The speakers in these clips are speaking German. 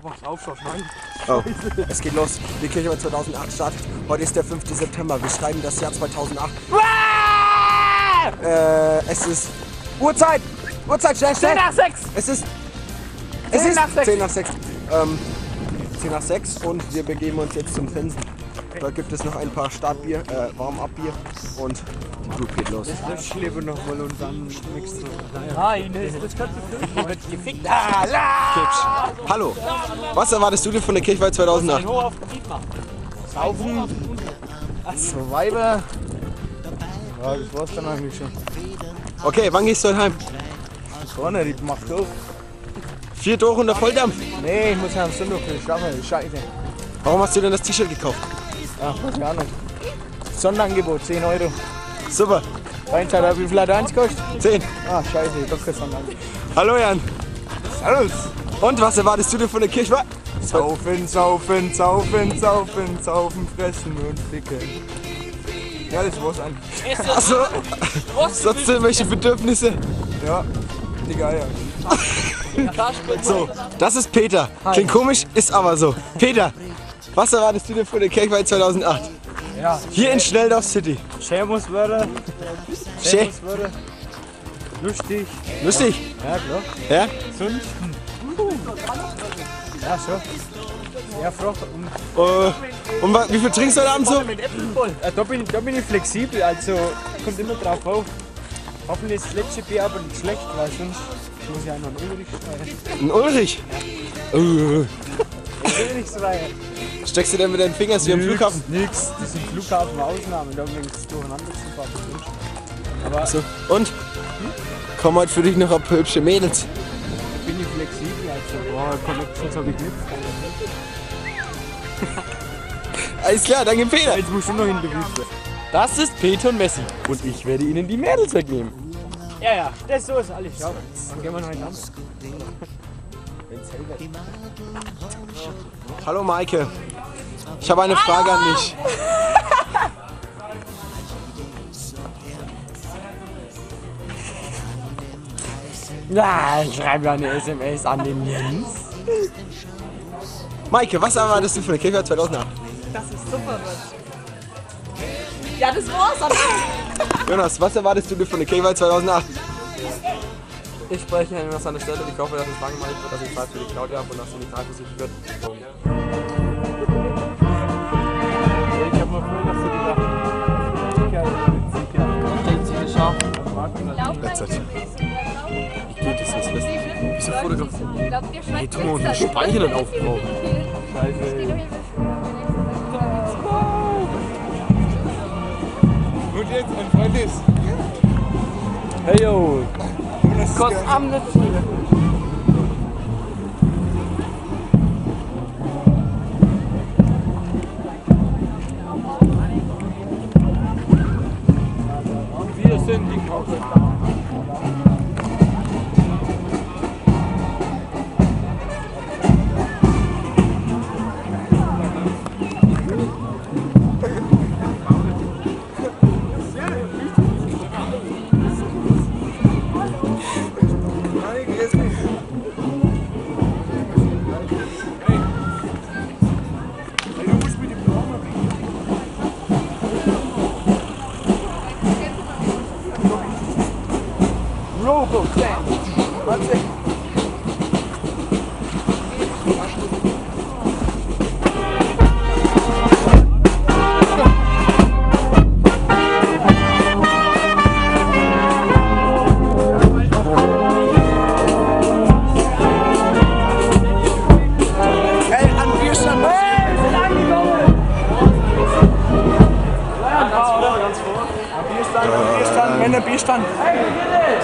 Mach's auf, schau rein. Oh, es geht los. Die Kirche 2008 startet. Heute ist der 5. September. Wir schreiben das Jahr 2008. Es ist Uhrzeit! Uhrzeit, schnell, schnell! 10 nach 6! Es ist 10 nach 6. 10 nach 6. 10 nach 6 und wir begeben uns jetzt zum Fensen. Da gibt es noch ein paar Startbier, Warm-Up-Bier und die Group geht los. Ich lebe noch mal und dann nichts zu. Nein, das kannst du nicht. Wird gefickt. Hallo, was erwartest du dir von der Kirchweih 2008? Hoch auf den Beat machen. Saufen. So Weiber. Ja, das war's dann eigentlich schon. Okay, wann gehst du heute heim? Vorne, die macht auf. 4 durch unter Volldampf. Nee, ich muss ja am Sonntag schlafen. Scheiße. Warum hast du denn das T-Shirt gekauft? Ach, weiß gar nicht. Sonderangebot, 10 €. Super, Reinzahler, wie viel hat eins gekostet? 10. Ah, scheiße, doch kein Sonderangebot. Hallo Jan. Servus. Und was erwartest du dir von der Kirchweih? Saufen, saufen, saufen, saufen, saufen, fressen und ficken. Ja, das war's eigentlich. Achso, sonst irgendwelche Bedürfnisse? Ja, die Eier. So, das ist Peter. Klingt komisch, ist aber so. Peter, was erwartest du dir von der Kirchweih 2008? Ja, Hier in Schnelldorf City. Servus würde. Schä? Lustig. Lustig? Ja, klar. Ja? Sonst? Ja, schon. Ja, Frau. Und wie viel trinkst du heute Abend so? Da bin ich flexibel, also kommt immer drauf auf. Hoffentlich ist das letzte Bier aber nicht schlecht, weil sonst muss ich auch noch einen Ulrich schreien. Ein Ulrich? Ulrich schreien. Steckst du denn mit deinen Fingern wie am Flughafen? Nix, das sind Flughafen Ausnahmen, da haben wir nichts durcheinander zu fahren. Aber So, und? Kommen heute für dich noch ein paar hübsche Mädels. bin ich flexibel, also Connections habe ich nicht. Alles klar, danke Peter. Jetzt muss ich noch in die Wüste. Das ist Peter und Messi. Und ich werde ihnen die Mädels wegnehmen. Ja, ja, das so ist alles. Ja, dann gehen wir heute an. Hallo Maike. Ich habe eine Frage an dich. Na, ich schreibe ja eine SMS an den Jens. Maike, was erwartest du von der Kirchweih 2008? Das ist super. Ja, das war's. Jonas, was erwartest du dir von der Kirchweih 2008? Ich spreche Ihnen was an der Stelle. Ich hoffe, dass es langweilig wird, dass ich Zeit für die Claudia habe und dass sie nicht eifersüchtig wird. Ich hab mal vorher noch so gedacht. Denkt sie geschafft. Wie geht es jetzt? Wieso fotografieren? Hey, Tu mal den Speicher nicht aufbrauchen. Und jetzt ein Freund ist. Hey yo. Gott am Wir sind die Kaufleute. Robo Dance. Warte. Hey, an Bierstand. Hey, wir sind angekommen. Bierstand, Männer, Bierstand.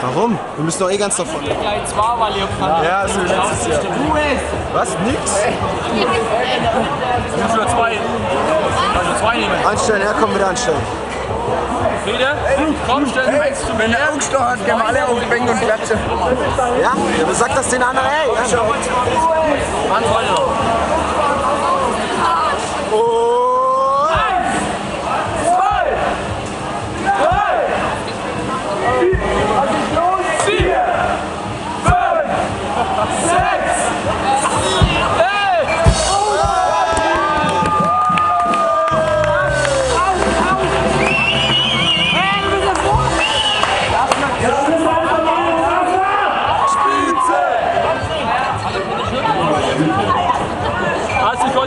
Warum? Wir müssen doch eh ganz davon. Gleich zwei, weil ihr Ja, so wie letztes Jahr. Was? Nix? Ich muss nur zwei. Also zwei nehmen. Anstellen, ja, komm wieder anstellen. Friede, komm, stell dich eins zu mir. Wenn er angestochen hat, gehen wir alle auf die Bänke und klatschen. Ja? Du sagst das den anderen, ey. Ja, schau. Handvoll noch. Hey!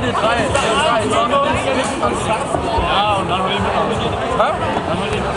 hol die 3. Ja, und dann hol den mit. Dann hol den mit.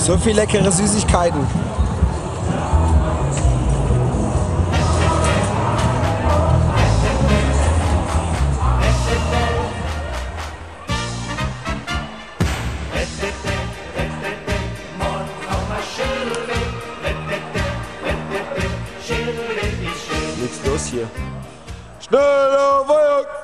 So viel leckere Süßigkeiten. Nichts los hier. Schneller Feuer!